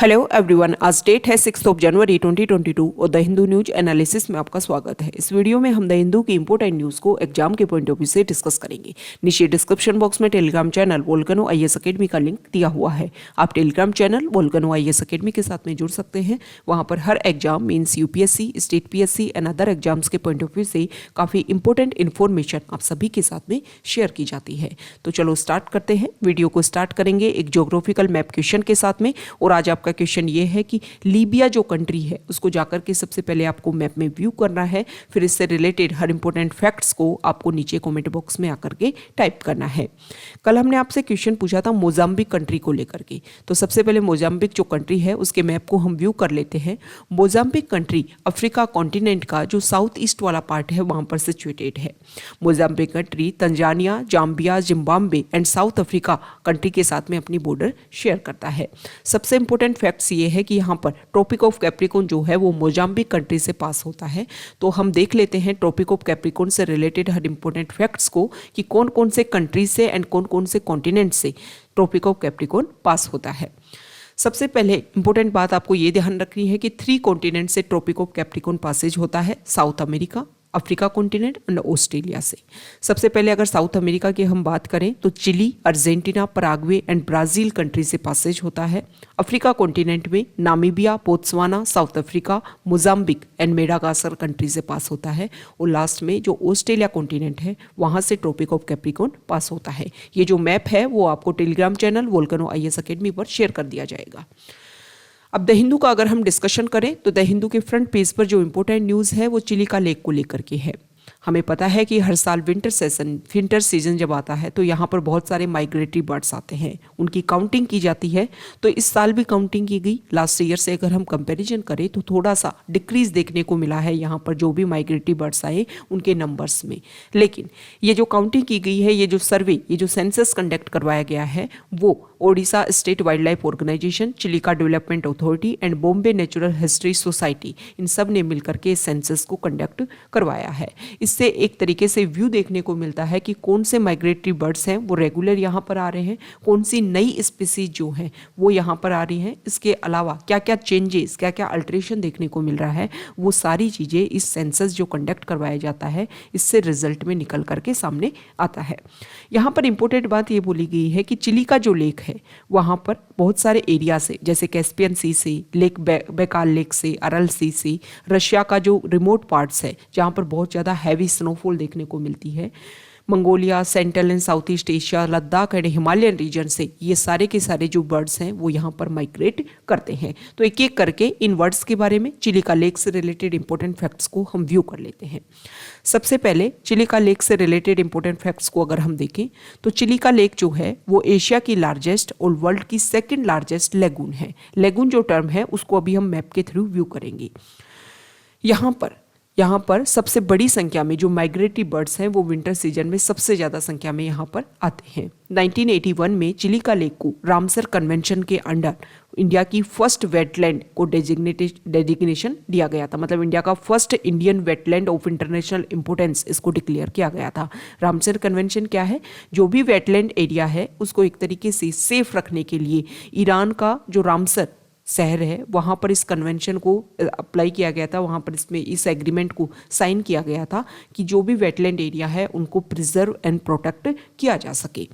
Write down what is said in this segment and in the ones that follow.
Hello everyone, आज date है 6 जनवरी 2022 और द हिंदू न्यूज एनालिसिस में आपका स्वागत है। इस वीडियो में हम द हिंदू की इंपोर्टेंट न्यूज को एग्जाम के पॉइंट ऑफ व्यू से डिस्कस करेंगे। नीचे डिस्क्रिप्शन बॉक्स में telegram channel volcano IAS academy का लिंक दिया हुआ है। आप telegram channel volcano IAS academy के साथ में जुड़ सकते हैं। वहां पर हर exam means UPSC, state PSC and other exams के पॉइंट ऑफ व्यू से काफी इंपॉर्टेंट इन्फॉर्मेशन आप सभी के साथ में शेयर की जाती है। तो चलो स्टार्ट करते हैं। वीडियो को स्टार्ट करेंगे एक ज्योग्राफिकल मैप क्वेश्चन के साथ में। और आज आपका क्वेश्चन ये है कि लीबिया जो कंट्री है उसको जाकर के सबसे पहले आपको मैप में व्यू करना है, फिर इससे रिलेटेड हर इंपॉर्टेंट फैक्ट्स को आपको नीचे कमेंट बॉक्स में आकर के टाइप करना है। कल हमने आपसे क्वेश्चन पूछा था मोजाम्बिक कंट्री को लेकर के, तो सबसे पहले मोजाम्बिक जो कंट्री है उसके मैप को हम व्यू कर लेते हैं। मोजाम्बिक कंट्री अफ्रीका कॉन्टिनेंट का जो साउथ ईस्ट वाला पार्ट है वहां पर सिचुएटेड है। Mozambique country Tanzania, Zambia, Zimbabwe and south Africa country के साथ में अपनी बॉर्डर शेयर करता है। सबसे इंपॉर्टेंट फैक्ट्स ये है कि यहाँ पर ट्रॉपिक ऑफ कैप्रिकॉर्न जो है वो मोजाम्बिक कंट्री से पास होता है। तो हम देख लेते हैं ट्रॉपिक ऑफ कैप्रिकॉर्न से रिलेटेड हर इंपॉर्टेंट फैक्ट्स को कि कौन कौन से कंट्री से एंड कौन कौन से कॉन्टिनेंट से ट्रॉपिक ऑफ कैप्रिकॉर्न पास होता है। सबसे पहले इंपॉर्टेंट बात आपको ये ध्यान रखनी है कि 3 कॉन्टिनेंट से ट्रॉपिक ऑफ कैप्रिकॉर्न पासेज होता है, south America, Africa continent and Australia से। सबसे पहले अगर साउथ अमेरिका की हम बात करें तो Chile, Argentina, Paraguay and Brazil country से पासेज होता है। अफ्रीका कॉन्टिनेंट में Namibia, Botswana, South Africa, Mozambique and Madagascar country से पास होता है। और लास्ट में जो ऑस्ट्रेलिया कॉन्टिनेंट है वहां से ट्रॉपिक ऑफ कैप्रिकॉर्न पास होता है। ये जो मैप है वो आपको Telegram channel volcano IAS academy पर शेयर कर दिया जाएगा। अब द हिंदू का अगर हम डिस्कशन करें तो द हिंदू के फ्रंट पेज पर जो इंपॉर्टेंट न्यूज़ है वो चिलिका लेक को लेकर के है। हमें पता है कि हर साल विंटर सीजन जब आता है तो यहाँ पर बहुत सारे माइग्रेटरी बर्ड्स आते हैं, उनकी काउंटिंग की जाती है। तो इस साल भी काउंटिंग की गई। लास्ट ईयर से अगर हम कंपैरिजन करें तो थोड़ा सा डिक्रीज देखने को मिला है यहाँ पर जो भी माइग्रेटरी बर्ड्स आए उनके नंबर्स में। लेकिन ये जो काउंटिंग की गई है, ये जो सर्वे, ये जो सेंसस कंडक्ट करवाया गया है वो Odisha state wild life organisation, Chilika development authority and Bombay natural history society, इन सब ने मिलकर के इस सेंसस को कंडक्ट करवाया है। इससे एक तरीके से व्यू देखने को मिलता है कि कौन से माइग्रेटरी बर्ड्स हैं वो रेगुलर यहाँ पर आ रहे हैं, कौन सी नई स्पीसीज जो हैं वो यहाँ पर आ रही हैं। इसके अलावा क्या क्या चेंजेस, क्या क्या अल्ट्रेशन देखने को मिल रहा है, वो सारी चीज़ें इस सेंसस जो कंडक्ट करवाया जाता है इससे रिजल्ट में निकल करके सामने आता है। यहाँ पर इंपॉर्टेंट बात ये बोली गई है कि चिलिका जो लेक है वहाँ पर बहुत सारे एरिया से, जैसे कैस्पियन सी से, लेक बैकाल लेक से, अरल सी से, रशिया का जो रिमोट पार्ट्स है जहाँ पर बहुत ज़्यादा हैवी स्नोफॉल देखने को मिलती है, Mongolia, central and south east Asia, Ladakh and Himalayan region से ये सारे के सारे जो बर्ड्स हैं वो यहाँ पर माइग्रेट करते हैं। तो एक एक करके इन बर्ड्स के बारे में, चिलिका लेक से रिलेटेड इंपॉर्टेंट फैक्ट्स को हम व्यू कर लेते हैं। सबसे पहले चिलिका लेक से रिलेटेड इंपॉर्टेंट फैक्ट्स को अगर हम देखें तो चिलिका लेक जो है वो एशिया की लार्जेस्ट और वर्ल्ड की सेकेंड लार्जेस्ट लेगून है। लेगून जो टर्म है उसको अभी हम मैप के थ्रू व्यू करेंगे। यहाँ पर सबसे बड़ी संख्या में जो माइग्रेटरी बर्ड्स हैं वो विंटर सीजन में सबसे ज़्यादा संख्या में यहाँ पर आते हैं। 1981 में चिलिका लेक को रामसर कन्वेंशन के अंडर इंडिया की फर्स्ट वेटलैंड को डेजिग्नेशन दिया गया था। मतलब इंडिया का first Indian wetland of international importance इसको डिक्लेयर किया गया था। रामसर कन्वेंशन क्या है? जो भी वेटलैंड एरिया है उसको एक तरीके से सेफ रखने के लिए ईरान का जो रामसर शहर है वहाँ पर इस कन्वेंशन को अप्लाई किया गया था। वहाँ पर इसमें इस एग्रीमेंट को साइन किया गया था कि जो भी वेटलैंड एरिया है उनको प्रिजर्व एंड प्रोटेक्ट किया जा सके।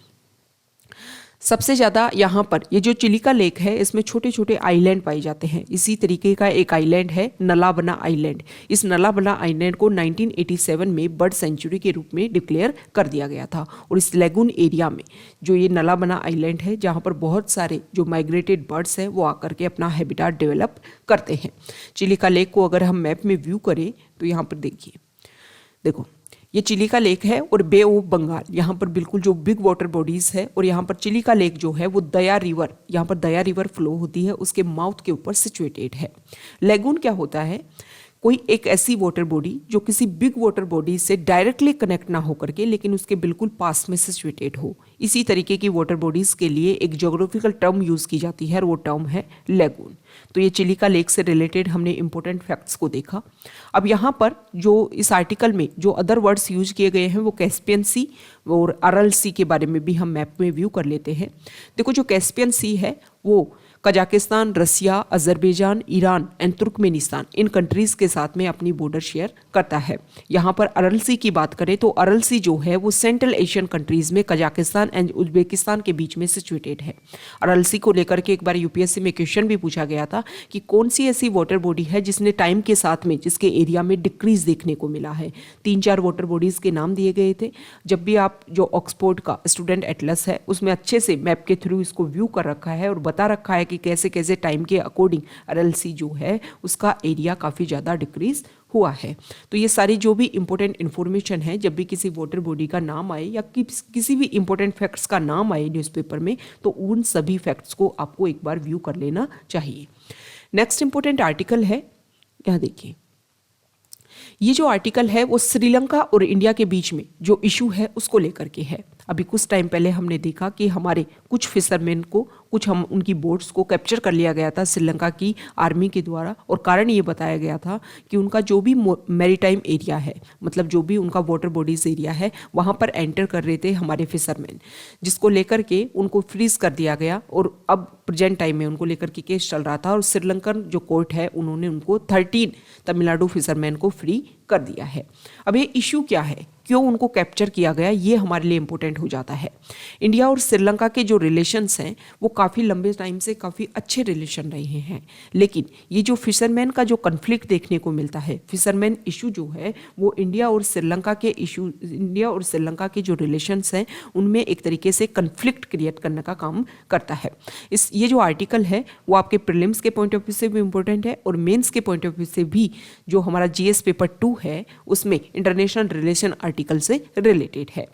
सबसे ज़्यादा यहाँ पर ये जो चिलिका लेक है इसमें छोटे छोटे आइलैंड पाए जाते हैं। इसी तरीके का एक आइलैंड है नलाबना आइलैंड। इस नलाबना आइलैंड को 1987 में बर्ड सेंचुरी के रूप में डिक्लेयर कर दिया गया था। और इस लेगून एरिया में जो ये नलाबना आइलैंड है जहाँ पर बहुत सारे जो माइग्रेटेड बर्ड्स हैं वो आकर के अपना हैबिटाट डेवलप करते हैं। चिलिका लेक को अगर हम मैप में व्यू करें तो यहाँ पर देखो ये चिलिका लेक है और बे ऑफ बंगाल, यहाँ पर बिल्कुल जो बिग वाटर बॉडीज है। और यहाँ पर चिलिका लेक जो है वो दया रिवर, यहाँ पर दया रिवर फ्लो होती है, उसके माउथ के ऊपर सिचुएटेड है। लेगून क्या होता है? कोई एक ऐसी वाटर बॉडी जो किसी बिग वाटर बॉडी से डायरेक्टली कनेक्ट ना होकर के लेकिन उसके बिल्कुल पास में सिचुएटेड हो। इसी तरीके की वाटर बॉडीज के लिए एक ज्योग्राफिकल टर्म यूज की जाती है और वो टर्म है लेगून। तो ये चिलिका लेक से रिलेटेड हमने इंपॉर्टेंट फैक्ट्स को देखा। अब यहाँ पर जो इस आर्टिकल में जो अदर वर्ड्स यूज किए गए हैं वो कैस्पियन सी और अरल सी के बारे में भी हम मैप में व्यू कर लेते हैं। देखो जो कैस्पियन सी है वो Kazakhstan, Russia, Azerbaijan, Iran and Turkmenistan इन कंट्रीज के साथ में अपनी बॉर्डर शेयर करता है। यहाँ पर अरल सी की बात करें तो अरल सी जो है वो सेंट्रल एशियन कंट्रीज में कजाकिस्तान एंड उज्बेकिस्तान के बीच में सिचुएटेड है। अरल सी को लेकर के एक बार यूपीएससी में क्वेश्चन भी पूछा गया था कि कौन सी ऐसी वाटर बॉडी है जिसने टाइम के साथ में जिसके एरिया में डिक्रीज देखने को मिला है। 3-4 वाटर बॉडीज के नाम दिए गए थे। जब भी आप जो ऑक्सफोर्ड का स्टूडेंट एटलस है उसमें अच्छे से मैप के थ्रू इसको व्यू कर रखा है और बता रखा है कि कैसे कैसे टाइम के अकॉर्डिंग अरल सी जो है उसका एरिया काफ़ी ज़्यादा डिक्रीज हुआ है। तो ये सारी जो भी इंपॉर्टेंट इन्फॉर्मेशन है, जब भी किसी वाटर बॉडी का नाम आए या किसी भी इंपॉर्टेंट फैक्ट्स का नाम आए न्यूज़पेपर में, तो उन सभी फैक्ट्स को आपको एक बार व्यू कर लेना चाहिए। नेक्स्ट इंपॉर्टेंट आर्टिकल है, यहाँ देखिए, ये जो आर्टिकल है वो श्रीलंका और इंडिया के बीच में जो इशू है उसको लेकर के है। अभी कुछ टाइम पहले हमने देखा कि हमारे कुछ फिशरमैन को, उनकी बोट्स को कैप्चर कर लिया गया था श्रीलंका की आर्मी के द्वारा, और कारण ये बताया गया था कि उनका जो भी मैरीटाइम एरिया है, मतलब जो भी उनका वाटर बॉडीज एरिया है, वहाँ पर एंटर कर रहे थे हमारे फिशरमैन, जिसको लेकर के उनको फ्रीज कर दिया गया। और अब प्रेजेंट टाइम में उनको लेकर के केस चल रहा था और श्रीलंकन जो कोर्ट है उन्होंने उनको 13 तमिलनाडु फिशरमैन को फ्री कर दिया है। अब ये इशू क्या है, क्यों उनको कैप्चर किया गया, ये हमारे लिए इंपॉर्टेंट हो जाता है। इंडिया और श्रीलंका के जो रिलेशंस हैं वो काफ़ी लंबे टाइम से काफ़ी अच्छे रिलेशन रहे हैं, लेकिन ये जो फिशरमैन का जो कन्फ्लिक्ट देखने को मिलता है, फिशरमैन इशू जो है वो इंडिया और श्रीलंका के जो रिलेशंस हैं उनमें एक तरीके से कन्फ्लिक्ट क्रिएट करने का काम करता है। ये जो आर्टिकल है वो आपके प्रीलिम्स के पॉइंट ऑफ व्यू से भी इंपॉर्टेंट है और मेंस के पॉइंट ऑफ व्यू से भी, जो हमारा जीएस पेपर 2 है उसमें इंटरनेशनल रिलेशन आर्टिकल से रिलेटेड है।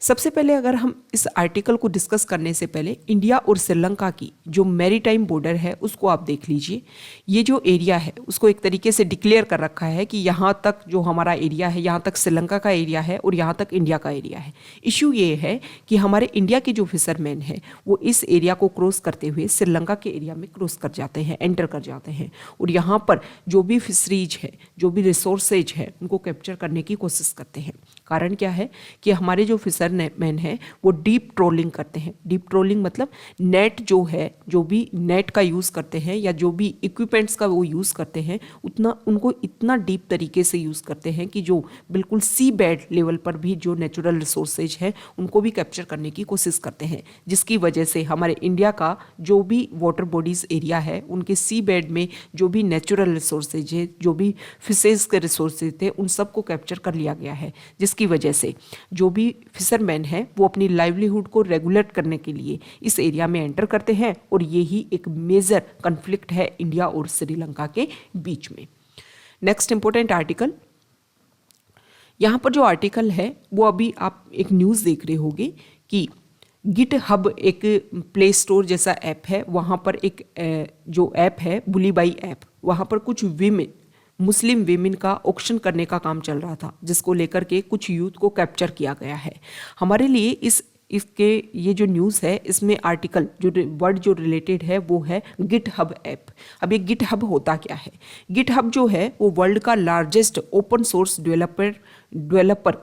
सबसे पहले अगर हम इस आर्टिकल को डिस्कस करने से पहले इंडिया और श्रीलंका की जो मैरीटाइम बॉर्डर है उसको आप देख लीजिए। ये जो एरिया है उसको एक तरीके से डिक्लेयर कर रखा है कि यहाँ तक जो हमारा एरिया है, यहाँ तक श्रीलंका का एरिया है और यहाँ तक इंडिया का एरिया है। इशू ये है कि हमारे इंडिया के जो फिशरमैन है वो इस एरिया को क्रॉस करते हुए श्रीलंका के एरिया में क्रॉस कर जाते हैं, एंटर कर जाते हैं, और यहाँ पर जो भी फिशरीज है, जो भी रिसोर्सेज है, उनको कैप्चर करने की कोशिश करते हैं। कारण क्या है कि हमारे जो फिशरमैन है वो डीप ट्रोलिंग करते हैं। डीप ट्रोलिंग मतलब नेट जो है, जो भी नेट का यूज़ करते हैं या जो भी इक्विपमेंट्स का वो यूज़ करते हैं, उनको इतना डीप तरीके से यूज़ करते हैं कि जो बिल्कुल सी बेड लेवल पर भी जो नेचुरल रिसोर्सेज है उनको भी कैप्चर करने की कोशिश करते हैं, जिसकी वजह से हमारे इंडिया का जो भी वाटर बॉडीज एरिया है उनके सी बेड में जो भी नेचुरल रिसोर्सेज है, जो भी फिशेज के रिसोर्सेज थे, उन सबको कैप्चर कर लिया गया है, जिसकी वजह से जो भी फिशरमैन है वो अपनी लाइवलीहुड को रेगुलेट करने के लिए इस एरिया में एंटर करते हैं, और यही एक मेजर कॉन्फ्लिक्ट है इंडिया और श्रीलंका के बीच में। नेक्स्ट इंपॉर्टेंट आर्टिकल, यहाँ पर जो आर्टिकल है वो अभी आप एक न्यूज़ देख रहे होंगे कि गिटहब एक प्ले स्टोर जैसा ऐप है, वहाँ पर एक जो ऐप है बुलीबाई ऐप, वहाँ पर कुछ मुस्लिम वीमेन का ऑक्शन करने का काम चल रहा था, जिसको लेकर के कुछ यूथ को कैप्चर किया गया है। हमारे लिए इसके ये जो न्यूज़ है इसमें आर्टिकल जो वर्ड जो रिलेटेड है वो है गिटहब ऐप। अब ये गिटहब होता क्या है? गिटहब जो है वो वर्ल्ड का largest open source developer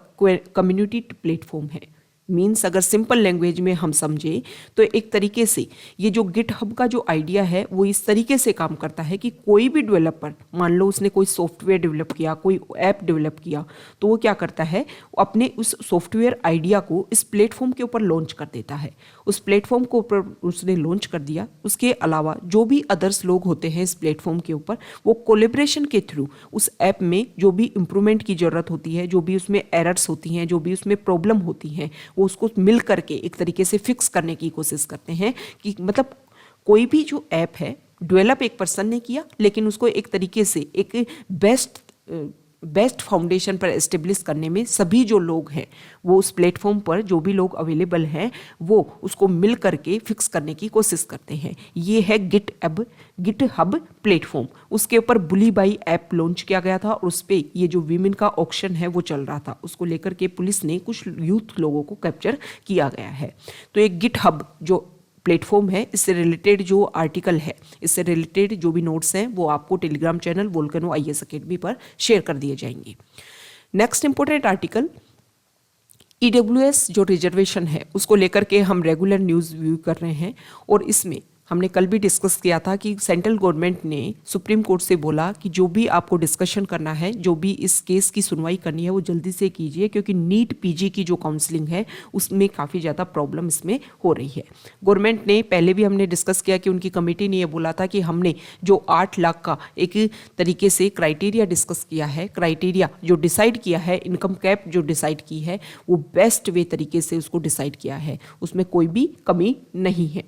community platform है। मीन्स अगर सिंपल लैंग्वेज में हम समझे तो एक तरीके से ये जो गिटहब का जो आइडिया है वो इस तरीके से काम करता है कि कोई भी डेवलपर, मान लो उसने कोई सॉफ्टवेयर डेवलप किया, कोई ऐप डेवलप किया, तो वो क्या करता है, वो अपने उस सॉफ्टवेयर आइडिया को इस प्लेटफॉर्म के ऊपर लॉन्च कर देता है। उस प्लेटफॉर्म को ऊपर उसने लॉन्च कर दिया, उसके अलावा जो भी अदर्स लोग होते हैं इस प्लेटफॉर्म के ऊपर, वो कोलेब्रेशन के थ्रू उस ऐप में जो भी इम्प्रूवमेंट की ज़रूरत होती है, जो भी उसमें एरर्स होती हैं, जो भी उसमें प्रॉब्लम होती हैं, वो उसको मिल करके एक तरीके से फिक्स करने की कोशिश करते हैं। कि मतलब कोई भी जो ऐप है डेवलप एक पर्सन ने किया, लेकिन उसको एक तरीके से एक बेस्ट फाउंडेशन पर एस्टेब्लिश करने में सभी जो लोग हैं वो उस प्लेटफॉर्म पर जो भी लोग अवेलेबल हैं वो उसको मिल करके फिक्स करने की कोशिश करते हैं। ये है गिटहब प्लेटफॉर्म। उसके ऊपर बुलीबाई ऐप लॉन्च किया गया था और उस पर ये जो वीमेन का ऑक्शन है वो चल रहा था। उसको लेकर के पुलिस ने कुछ यूथ लोगों को कैप्चर किया गया है। तो एक गिटहब जो प्लेटफॉर्म है, इससे रिलेटेड जो आर्टिकल है, इससे रिलेटेड जो भी नोट्स हैं वो आपको Telegram channel volcano IAS academy पर शेयर कर दिए जाएंगे। नेक्स्ट इंपॉर्टेंट आर्टिकल, ईडब्ल्यूएस जो रिजर्वेशन है उसको लेकर के हम रेगुलर न्यूज़ व्यू कर रहे हैं और इसमें हमने कल भी डिस्कस किया था कि सेंट्रल गवर्नमेंट ने सुप्रीम कोर्ट से बोला कि जो भी आपको डिस्कशन करना है, जो भी इस केस की सुनवाई करनी है वो जल्दी से कीजिए, क्योंकि नीट पीजी की जो काउंसलिंग है उसमें काफ़ी ज़्यादा प्रॉब्लम इसमें हो रही है। गवर्नमेंट ने पहले भी हमने डिस्कस किया कि उनकी कमेटी ने ये बोला था कि हमने जो 8 लाख का एक तरीके से क्राइटेरिया डिस्कस किया है, क्राइटेरिया जो डिसाइड किया है, इनकम कैप जो डिसाइड की है वो बेस्ट वे तरीके से उसको डिसाइड किया है, उसमें कोई भी कमी नहीं है।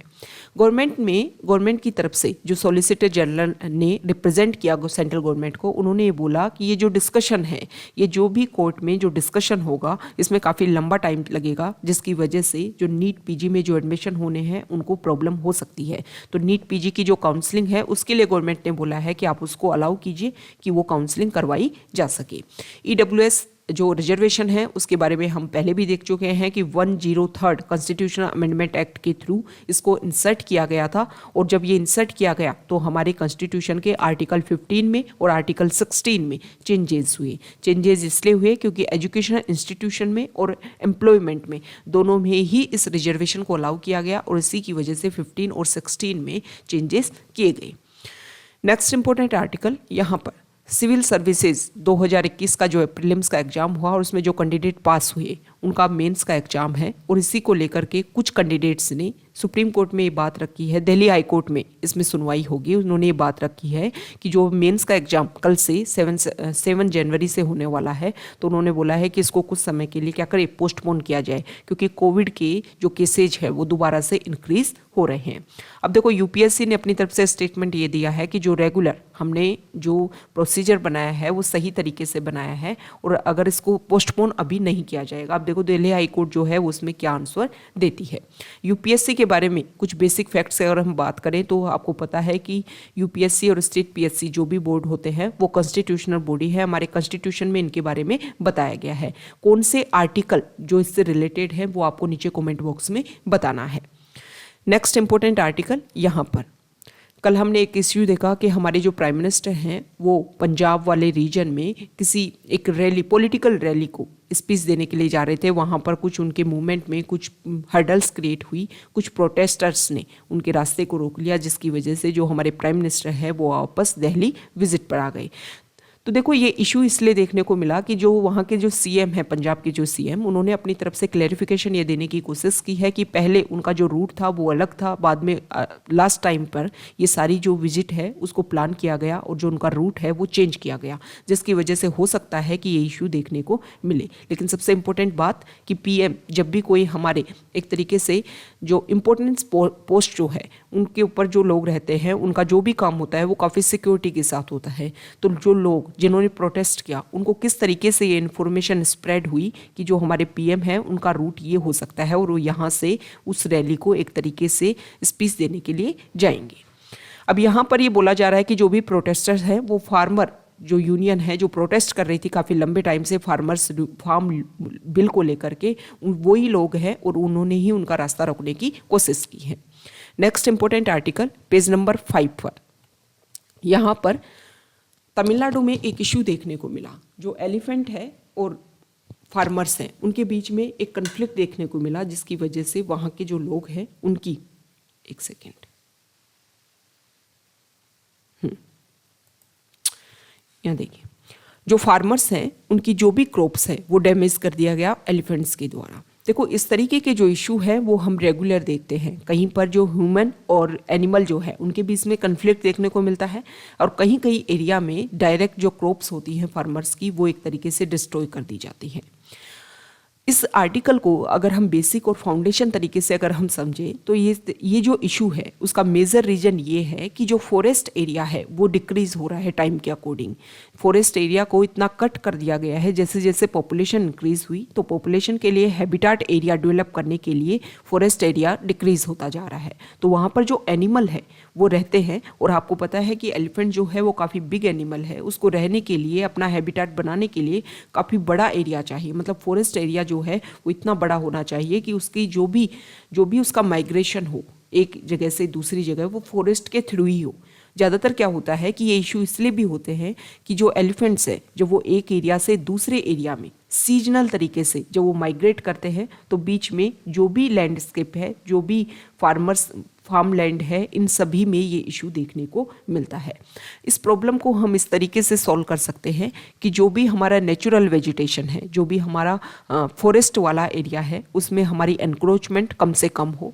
गवर्नमेंट की तरफ से जो सॉलिसिटर जनरल ने रिप्रेजेंट किया सेंट्रल गवर्नमेंट को, उन्होंने ये बोला कि ये जो डिस्कशन है, ये जो भी कोर्ट में जो डिस्कशन होगा इसमें काफ़ी लंबा टाइम लगेगा, जिसकी वजह से जो नीट पीजी में जो एडमिशन होने हैं उनको प्रॉब्लम हो सकती है। तो नीट पीजी की जो काउंसलिंग है उसके लिए गवर्नमेंट ने बोला है कि आप उसको अलाउ कीजिए कि वो काउंसलिंग करवाई जा सके। ईडब्ल्यूएस जो रिजर्वेशन है उसके बारे में हम पहले भी देख चुके हैं कि 103 कॉन्स्टिट्यूशनल अमेंडमेंट एक्ट के थ्रू इसको इंसर्ट किया गया था, और जब ये इंसर्ट किया गया तो हमारे कॉन्स्टिट्यूशन के आर्टिकल 15 में और आर्टिकल 16 में चेंजेस हुए। चेंजेस इसलिए हुए क्योंकि एजुकेशनल इंस्टीट्यूशन में और एम्प्लॉयमेंट में दोनों में ही इस रिजर्वेशन को अलाउ किया गया, और इसी की वजह से 15 और 16 में चेंजेस किए गए। नेक्स्ट इंपॉर्टेंट आर्टिकल यहाँ पर सिविल सर्विसेज 2021 का जो प्रीलिम्स का एग्जाम हुआ और उसमें जो कैंडिडेट पास हुए उनका मेंस का एग्जाम है, और इसी को लेकर के कुछ कैंडिडेट्स ने सुप्रीम कोर्ट में ये बात रखी है, दिल्ली हाई कोर्ट में इसमें सुनवाई होगी। उन्होंने ये बात रखी है कि जो मेंस का एग्जाम कल से 7 जनवरी से होने वाला है, तो उन्होंने बोला है कि इसको कुछ समय के लिए क्या करें, पोस्टपोन किया जाए, क्योंकि कोविड के जो केसेज है वो दोबारा से इंक्रीज हो रहे हैं। अब देखो यूपीएससी ने अपनी तरफ से स्टेटमेंट ये दिया है कि जो रेगुलर हमने जो प्रोसीजर बनाया है वो सही तरीके से बनाया है, और अगर इसको पोस्टपोन अभी नहीं किया जाएगा। अब देखो दिल्ली हाई कोर्ट जो है वो उसमें क्या आंसर देती है। यूपीएससी के बारे में कुछ बेसिक फैक्ट्स अगर हम बात करें तो आपको पता है कि यूपीएससी और स्टेट पीएससी जो भी बोर्ड होते हैं वो कॉन्स्टिट्यूशनल बॉडी है। हमारे कॉन्स्टिट्यूशन में इनके बारे में बताया गया है। कौन से आर्टिकल जो इससे रिलेटेड है वो आपको नीचे कमेंट बॉक्स में बताना है। नेक्स्ट इंपॉर्टेंट आर्टिकल यहाँ पर कल हमने एक इश्यू देखा कि हमारे जो प्राइम मिनिस्टर हैं वो पंजाब वाले रीजन में किसी एक रैली, पॉलिटिकल रैली को स्पीच देने के लिए जा रहे थे। वहाँ पर कुछ उनके मूवमेंट में कुछ हर्डल्स क्रिएट हुई, कुछ प्रोटेस्टर्स ने उनके रास्ते को रोक लिया, जिसकी वजह से जो हमारे प्राइम मिनिस्टर है वो वापस दिल्ली विजिट पर आ गए। तो देखो ये इशू इसलिए देखने को मिला कि जो वहाँ के जो सीएम है, पंजाब के जो सीएम, उन्होंने अपनी तरफ से क्लैरिफिकेशन ये देने की कोशिश की है कि पहले उनका जो रूट था वो अलग था, बाद में लास्ट टाइम पर ये सारी जो विजिट है उसको प्लान किया गया और जो उनका रूट है वो चेंज किया गया, जिसकी वजह से हो सकता है कि ये इशू देखने को मिले। लेकिन सबसे इम्पोर्टेंट बात कि पीएम जब भी कोई हमारे एक तरीके से जो इम्पोर्टेंस पोस्ट जो है उनके ऊपर जो लोग रहते हैं उनका जो भी काम होता है वो काफ़ी सिक्योरिटी के साथ होता है। तो जो लोग जिन्होंने प्रोटेस्ट किया उनको किस तरीके से ये इन्फॉर्मेशन स्प्रेड हुई कि जो हमारे पीएम है उनका रूट ये हो सकता है और वो यहाँ से उस रैली को एक तरीके से स्पीच देने के लिए जाएंगे। अब यहाँ पर ये बोला जा रहा है कि जो भी प्रोटेस्टर्स हैं वो फार्मर जो यूनियन है जो प्रोटेस्ट कर रही थी काफ़ी लंबे टाइम से फार्मर्स फार्म बिल को लेकर के, वही लोग हैं और उन्होंने ही उनका रास्ता रोकने की कोशिश की है। Next important article page number 5 पर यहाँ पर तमिलनाडु में एक इशू देखने को मिला। जो एलिफेंट है और फार्मर्स हैं उनके बीच में एक कन्फ्लिक्ट देखने को मिला, जिसकी वजह से वहाँ के जो लोग हैं उनकी एक सेकेंड यहाँ देखिए, जो फार्मर्स हैं उनकी जो भी क्रॉप्स है वो डैमेज कर दिया गया एलिफेंट्स के द्वारा। देखो इस तरीके के जो इशू है वो हम रेगुलर देखते हैं, कहीं पर जो ह्यूमन और एनिमल जो है उनके बीच में कन्फ्लिक्ट देखने को मिलता है, और कहीं कहीं एरिया में डायरेक्ट जो क्रॉप्स होती हैं फार्मर्स की वो एक तरीके से डिस्ट्रॉय कर दी जाती हैं। इस आर्टिकल को अगर हम बेसिक और फाउंडेशन तरीके से अगर हम समझें तो ये जो इशू है उसका मेजर रीजन ये है कि जो फॉरेस्ट एरिया है वो डिक्रीज हो रहा है टाइम के अकॉर्डिंग। फॉरेस्ट एरिया को इतना कट कर दिया गया है, जैसे जैसे पॉपुलेशन इंक्रीज हुई तो पॉपुलेशन के लिए हैबिटाट एरिया डेवलप करने के लिए फॉरेस्ट एरिया डिक्रीज होता जा रहा है। तो वहाँ पर जो एनिमल है वो रहते हैं, और आपको पता है कि एलिफेंट जो है वो काफ़ी बिग एनिमल है, उसको रहने के लिए अपना हैबिटाट बनाने के लिए काफ़ी बड़ा एरिया चाहिए। मतलब फॉरेस्ट एरिया जो है वो इतना बड़ा होना चाहिए कि उसकी जो भी उसका माइग्रेशन हो एक जगह से दूसरी जगह वो फॉरेस्ट के थ्रू ही हो। ज़्यादातर क्या होता है कि ये इशू इसलिए भी होते हैं कि जो एलिफेंट्स है जब वो एक एरिया से दूसरे एरिया में सीजनल तरीके से जब वो माइग्रेट करते हैं तो बीच में जो भी लैंडस्केप है, जो भी फार्म लैंड है, इन सभी में ये इशू देखने को मिलता है। इस प्रॉब्लम को हम इस तरीके से सॉल्व कर सकते हैं कि जो भी हमारा नेचुरल वेजिटेशन है, जो भी हमारा फॉरेस्ट वाला एरिया है, उसमें हमारी एनक्रोचमेंट कम से कम हो।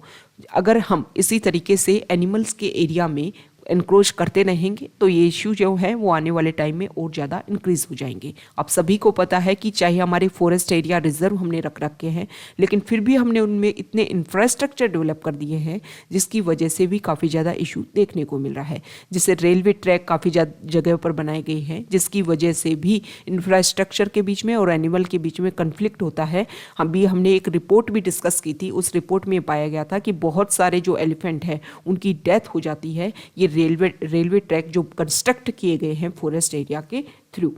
अगर हम इसी तरीके से एनिमल्स के एरिया में एनक्रोच करते रहेंगे तो ये इश्यू जो है वो आने वाले टाइम में और ज़्यादा इंक्रीज हो जाएंगे। आप सभी को पता है कि चाहे हमारे फॉरेस्ट एरिया रिजर्व हमने रख रखे हैं, लेकिन फिर भी हमने उनमें इतने इंफ्रास्ट्रक्चर डेवलप कर दिए हैं जिसकी वजह से भी काफ़ी ज़्यादा इशू देखने को मिल रहा है। जैसे रेलवे ट्रैक काफ़ी जगह पर बनाए गए हैं जिसकी वजह से भी इंफ्रास्ट्रक्चर के बीच में और एनिमल के बीच में कन्फ्लिक्ट होता है। हमने एक रिपोर्ट भी डिस्कस की थी, उस रिपोर्ट में पाया गया था कि बहुत सारे जो एलिफेंट हैं उनकी डेथ हो जाती है ये रेलवे ट्रैक जो कंस्ट्रक्ट किए गए हैं फॉरेस्ट एरिया के through.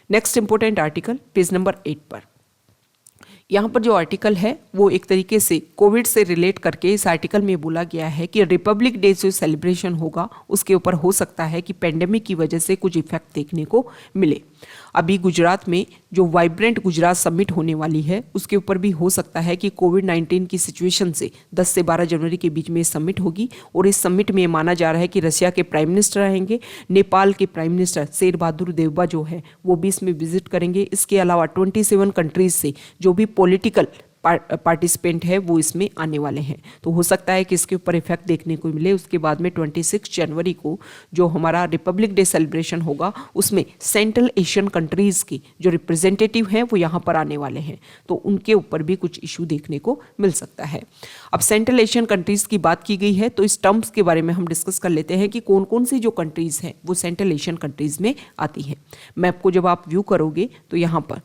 Next important article page number 8 पर। यहाँ पर जो आर्टिकल है वो एक तरीके से कोविड से रिलेट करके इस आर्टिकल में बोला गया है कि रिपब्लिक डे जो सेलिब्रेशन होगा उसके ऊपर हो सकता है कि पेंडेमिक की वजह से कुछ इफेक्ट देखने को मिले। अभी गुजरात में जो वाइब्रेंट गुजरात समिट होने वाली है उसके ऊपर भी हो सकता है कि कोविड-19 की सिचुएशन से 10 से 12 जनवरी के बीच में समिट होगी और इस समिट में माना जा रहा है कि रशिया के प्राइम मिनिस्टर रहेंगे, नेपाल के प्राइम मिनिस्टर शेर बहादुर देवबा जो है वो भी इसमें विजिट करेंगे। इसके अलावा 27 कंट्रीज से जो भी पॉलिटिकल पार्टिसिपेंट है वो इसमें आने वाले हैं, तो हो सकता है कि इसके ऊपर इफेक्ट देखने को मिले। उसके बाद में 26 जनवरी को जो हमारा रिपब्लिक डे सेलिब्रेशन होगा उसमें सेंट्रल एशियन कंट्रीज की जो रिप्रेजेंटेटिव हैं वो यहाँ पर आने वाले हैं, तो उनके ऊपर भी कुछ इशू देखने को मिल सकता है। अब सेंट्रल एशियन कंट्रीज की बात की गई है तो इस टर्म्स के बारे में हम डिस्कस कर लेते हैं कि कौन कौन सी जो कंट्रीज हैं वो सेंट्रल एशियन कंट्रीज में आती हैं। मैप को जब आप व्यू करोगे तो यहाँ पर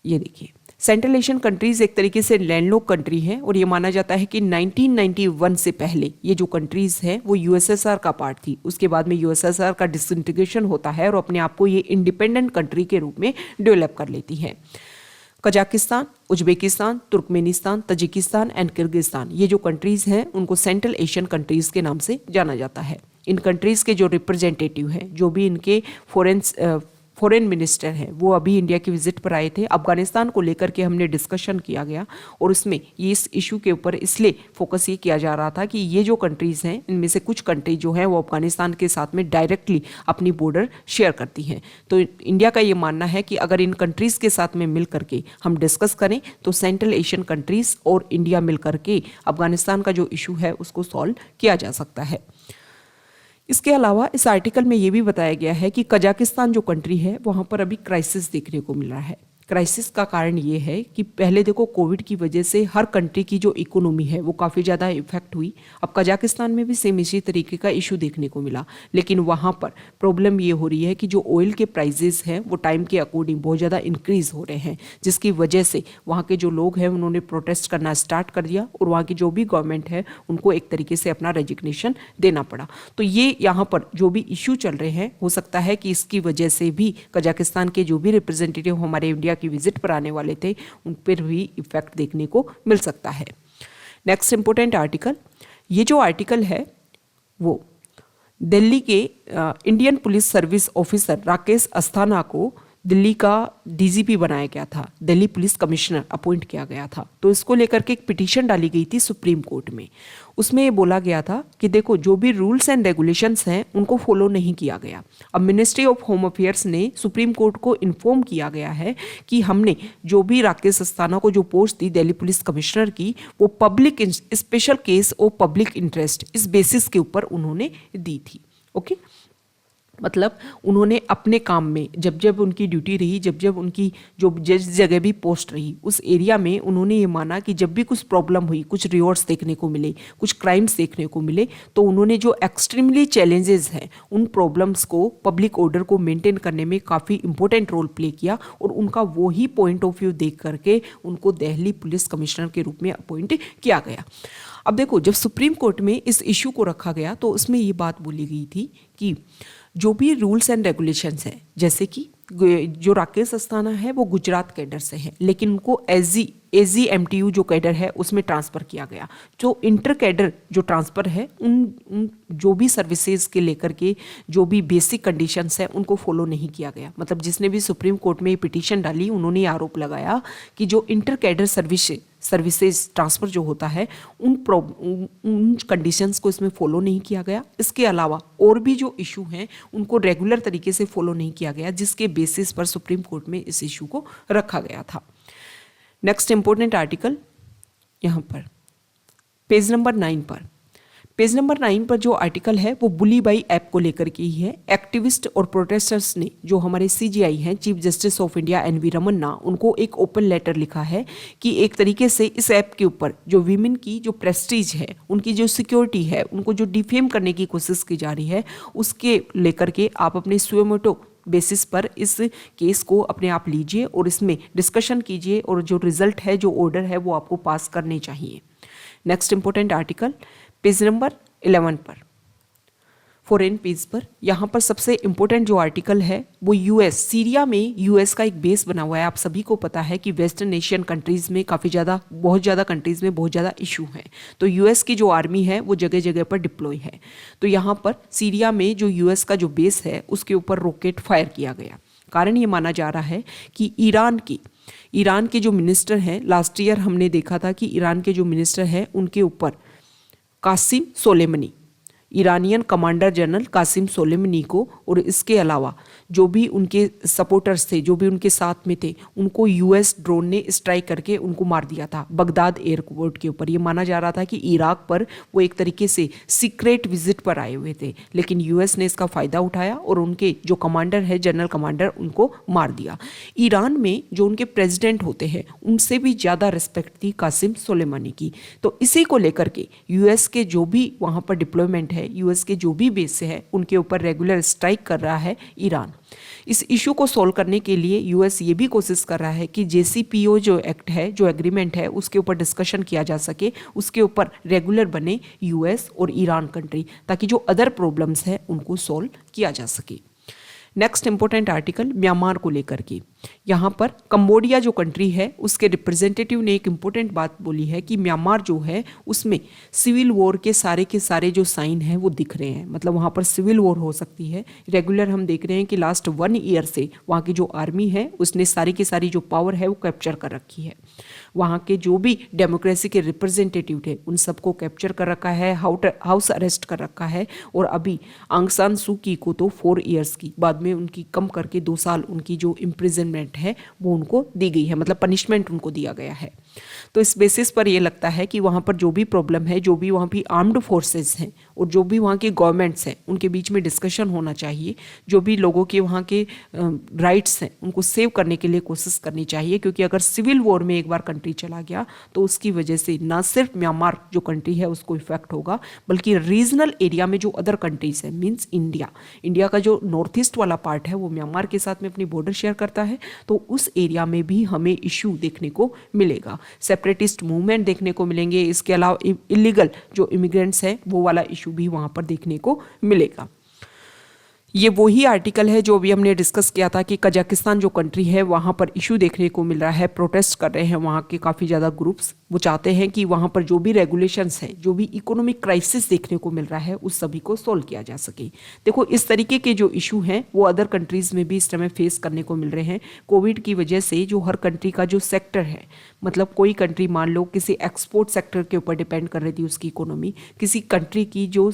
ये देखिए, सेंट्रल एशियन कंट्रीज एक तरीके से लैंडलॉक कंट्री है और ये माना जाता है कि 1991 से पहले ये जो कंट्रीज है वो यूएसएसआर का पार्ट थी। उसके बाद में यूएसएसआर का डिसइंटीग्रेशन होता है और अपने आप को ये इंडिपेंडेंट कंट्री के रूप में डेवलप कर लेती है। Kazakhstan, Uzbekistan, Turkmenistan, Tajikistan and Kyrgyzstan, ये जो कंट्रीज हैं उनको सेंट्रल एशियन कंट्रीज के नाम से जाना जाता है। इन कंट्रीज के जो रिप्रेजेंटेटिव हैं, जो भी इनके फॉरेन मिनिस्टर हैं, वो अभी इंडिया की विजिट पर आए थे। अफगानिस्तान को लेकर के हमने डिस्कशन किया गया और उसमें ये इस इशू के ऊपर इसलिए फोकस ये किया जा रहा था कि ये जो कंट्रीज हैं इनमें से कुछ कंट्री जो हैं वो अफगानिस्तान के साथ में डायरेक्टली अपनी बॉर्डर शेयर करती हैं। तो इंडिया का ये मानना है कि अगर इन कंट्रीज़ के साथ में मिल करके हम डिस्कस करें तो सेंट्रल एशियन कंट्रीज़ और इंडिया मिल करके अफगानिस्तान का जो इशू है उसको सॉल्व किया जा सकता है। इसके अलावा इस आर्टिकल में ये भी बताया गया है कि कजाकिस्तान जो कंट्री है वहाँ पर अभी क्राइसिस देखने को मिल रहा है। क्राइसिस का कारण ये है कि पहले देखो कोविड की वजह से हर कंट्री की जो इकोनॉमी है वो काफ़ी ज़्यादा इफेक्ट हुई। अब कजाकिस्तान में भी सेम इसी तरीके का इशू देखने को मिला, लेकिन वहाँ पर प्रॉब्लम ये हो रही है कि जो ऑयल के प्राइजेस हैं वो टाइम के अकॉर्डिंग बहुत ज़्यादा इंक्रीज़ हो रहे हैं, जिसकी वजह से वहाँ के जो लोग हैं उन्होंने प्रोटेस्ट करना स्टार्ट कर दिया और वहाँ की जो भी गवर्नमेंट है उनको एक तरीके से अपना रेजिग्नेशन देना पड़ा। तो ये यहाँ पर जो भी इशू चल रहे हैं हो सकता है कि इसकी वजह से भी कजाकिस्तान के जो भी रिप्रेजेंटेटिव हमारे इंडिया की विजिट पर आने वाले थे उन पर भी इफेक्ट देखने को मिल सकता है। नेक्स्ट इंपॉर्टेंट आर्टिकल, ये जो आर्टिकल है वो दिल्ली के Indian police service officer Rakesh Asthana को दिल्ली का डीजीपी बनाया गया था, दिल्ली पुलिस कमिश्नर अपॉइंट किया गया था। तो इसको लेकर के एक पिटीशन डाली गई थी सुप्रीम कोर्ट में। उसमें ये बोला गया था कि देखो जो भी रूल्स एंड रेगुलेशंस हैं उनको फॉलो नहीं किया गया। अब मिनिस्ट्री ऑफ होम अफेयर्स ने सुप्रीम कोर्ट को इन्फॉर्म किया गया है कि हमने जो भी राकेश अस्थाना को जो पोस्ट दी दिल्ली पुलिस कमिश्नर की वो public special case of public interest इस बेसिस के ऊपर उन्होंने दी थी। ओके, मतलब उन्होंने अपने काम में जब जब उनकी ड्यूटी रही, जब जब उनकी जो जिस जगह भी पोस्ट रही उस एरिया में उन्होंने ये माना कि जब भी कुछ प्रॉब्लम हुई, कुछ रिवॉर्ड्स देखने को मिले, कुछ क्राइम्स देखने को मिले, तो उन्होंने जो एक्सट्रीमली चैलेंजेस हैं उन प्रॉब्लम्स को पब्लिक ऑर्डर को मेंटेन करने में काफ़ी इंपॉर्टेंट रोल प्ले किया और उनका वो ही पॉइंट ऑफ व्यू देख करके उनको दिल्ली पुलिस कमिश्नर के रूप में अपॉइंट किया गया। अब देखो जब सुप्रीम कोर्ट में इस इशू को रखा गया तो उसमें ये बात बोली गई थी कि जो भी रूल्स एंड रेगुलेशंस हैं, जैसे कि जो राकेश अस्थाना है वो गुजरात कैडर से है, लेकिन उनको AGMTU जो कैडर है उसमें ट्रांसफ़र किया गया। जो इंटर कैडर जो ट्रांसफ़र है उन जो भी सर्विसेज के लेकर के जो भी बेसिक कंडीशंस है उनको फॉलो नहीं किया गया। मतलब जिसने भी सुप्रीम कोर्ट में ये पिटीशन डाली उन्होंने आरोप लगाया कि जो इंटर कैडर सर्विसेज ट्रांसफ़र जो होता है उन कंडीशंस को इसमें फॉलो नहीं किया गया। इसके अलावा और भी जो इशू हैं उनको रेगुलर तरीके से फॉलो नहीं किया गया, जिसके बेसिस पर सुप्रीम कोर्ट में इस इशू को रखा गया था। नेक्स्ट इंपॉर्टेंट आर्टिकल यहाँ पर पेज नंबर 9 पर जो आर्टिकल है वो बुली बाई ऐप को लेकर के ही है। एक्टिविस्ट और प्रोटेस्टर्स ने जो हमारे CJI हैं, chief justice of India NV Ramana, उनको एक ओपन लेटर लिखा है कि एक तरीके से इस ऐप के ऊपर जो वीमेन की जो प्रेस्टीज है, उनकी जो सिक्योरिटी है, उनको जो डिफेम करने की कोशिश की जा रही है, उसके लेकर के आप अपने सुएमोटो बेसिस पर इस केस को अपने आप लीजिए और इसमें डिस्कशन कीजिए और जो रिजल्ट है, जो ऑर्डर है, वो आपको पास करने चाहिए। Next important article page number 11 पर, फॉरेन पेज पर, यहाँ पर सबसे इंपॉर्टेंट जो आर्टिकल है वो US सीरिया में US का एक बेस बना हुआ है। आप सभी को पता है कि वेस्टर्न एशियन कंट्रीज़ में बहुत ज़्यादा कंट्रीज़ में बहुत ज़्यादा इशू हैं, तो US की जो आर्मी है वो जगह जगह पर डिप्लॉय है। तो यहाँ पर सीरिया में जो US का जो बेस है उसके ऊपर रॉकेट फायर किया गया। कारण ये माना जा रहा है कि ईरान के जो मिनिस्टर हैं, लास्ट ईयर हमने देखा था कि ईरान के जो मिनिस्टर हैं उनके ऊपर Qasem Soleimani, Iranian commander general Qasem Soleimani को, और इसके अलावा जो भी उनके सपोर्टर्स थे, जो भी उनके साथ में थे, उनको US ड्रोन ने स्ट्राइक करके उनको मार दिया था बगदाद एयरपोर्ट के ऊपर। ये माना जा रहा था कि इराक पर वो एक तरीके से सीक्रेट विजिट पर आए हुए थे, लेकिन US ने इसका फ़ायदा उठाया और उनके जो कमांडर है, जनरल कमांडर, उनको मार दिया। ईरान में जो उनके प्रेसिडेंट होते हैं उनसे भी ज़्यादा रिस्पेक्ट थी कासिम सोलेमानी की। तो इसी को लेकर के US के जो भी वहाँ पर डिप्लॉयमेंट है, US के जो भी बेस है, उनके ऊपर रेगुलर स्ट्राइक कर रहा है ईरान। इस इशू को सॉल्व करने के लिए US ये भी कोशिश कर रहा है कि JCPO जो एक्ट है, जो एग्रीमेंट है, उसके ऊपर डिस्कशन किया जा सके, उसके ऊपर रेगुलर बने US और ईरान कंट्री, ताकि जो अदर प्रॉब्लम्स है उनको सॉल्व किया जा सके। नेक्स्ट इंपॉर्टेंट आर्टिकल म्यांमार को लेकर के, यहाँ पर कंबोडिया जो कंट्री है उसके रिप्रेजेंटेटिव ने एक इम्पोर्टेंट बात बोली है कि म्यांमार जो है उसमें सिविल वॉर के सारे जो साइन हैं वो दिख रहे हैं। मतलब वहाँ पर सिविल वॉर हो सकती है। रेगुलर हम देख रहे हैं कि लास्ट 1 ईयर से वहाँ की जो आर्मी है उसने सारी की सारी जो पावर है वो कैप्चर कर रखी है। वहाँ के जो भी डेमोक्रेसी के रिप्रेजेंटेटिव थे उन सबको कैप्चर कर रखा है, हाउस अरेस्ट कर रखा है, और अभी आंग सान सू की को तो 4 ईयर्स की, बाद में उनकी कम करके 2 साल उनकी जो इम्प्रिजनमेंट है वो उनको दी गई है, मतलब पनिशमेंट उनको दिया गया है। तो इस बेसिस पर ये लगता है कि वहाँ पर जो भी प्रॉब्लम है, जो भी वहाँ की आर्म्ड फोर्सेस हैं और जो भी वहाँ के गवर्नमेंट्स हैं, उनके बीच में डिस्कशन होना चाहिए। जो भी लोगों के वहाँ के राइट्स हैं उनको सेव करने के लिए कोशिश करनी चाहिए, क्योंकि अगर सिविल वॉर में एक बार कंट्री चला गया तो उसकी वजह से ना सिर्फ म्यांमार जो कंट्री है उसको इफेक्ट होगा, बल्कि रीजनल एरिया में जो अदर कंट्रीज है, मीन्स इंडिया का जो नॉर्थ ईस्ट वाला पार्ट है वो म्यांमार के साथ में अपनी बॉर्डर शेयर करता है, तो उस एरिया में भी हमें इशू देखने को मिलेगा, सेपरेटिस्ट मूवमेंट देखने को मिलेंगे। इसके अलावा इलीगल जो इमिग्रेंट्स हैं वो वाला इशू भी वहाँ पर देखने को मिलेगा। ये वही आर्टिकल है जो अभी हमने डिस्कस किया था कि कजाकिस्तान जो कंट्री है वहाँ पर इशू देखने को मिल रहा है, प्रोटेस्ट कर रहे हैं वहाँ के काफ़ी ज़्यादा ग्रुप्स। वो चाहते हैं कि वहाँ पर जो भी रेगुलेशंस हैं, जो भी इकोनॉमिक क्राइसिस देखने को मिल रहा है, उस सभी को सॉल्व किया जा सके। देखो, इस तरीके के जो इशू हैं वो अदर कंट्रीज़ में भी इस समय फेस करने को मिल रहे हैं। कोविड की वजह से जो हर कंट्री का जो सेक्टर है, मतलब कोई कंट्री मान लो किसी एक्सपोर्ट सेक्टर के ऊपर डिपेंड कर रही थी उसकी इकोनॉमी, किसी कंट्री की जो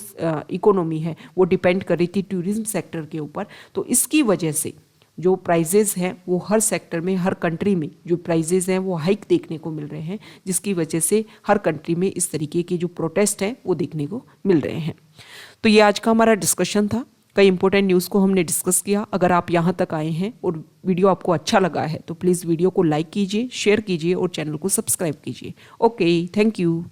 इकोनॉमी है वो डिपेंड कर रही थी टूरिज्म सेक्टर के ऊपर, तो इसकी वजह से जो प्राइजेज हैं वो हर सेक्टर में, हर कंट्री में जो प्राइजेज हैं वो हाइक देखने को मिल रहे हैं, जिसकी वजह से हर कंट्री में इस तरीके के जो प्रोटेस्ट हैं वो देखने को मिल रहे हैं। तो ये आज का हमारा डिस्कशन था। कई इंपॉर्टेंट न्यूज़ को हमने डिस्कस किया। अगर आप यहाँ तक आए हैं और वीडियो आपको अच्छा लगा है तो प्लीज़ वीडियो को लाइक कीजिए, शेयर कीजिए और चैनल को सब्सक्राइब कीजिए। Okay, thank you.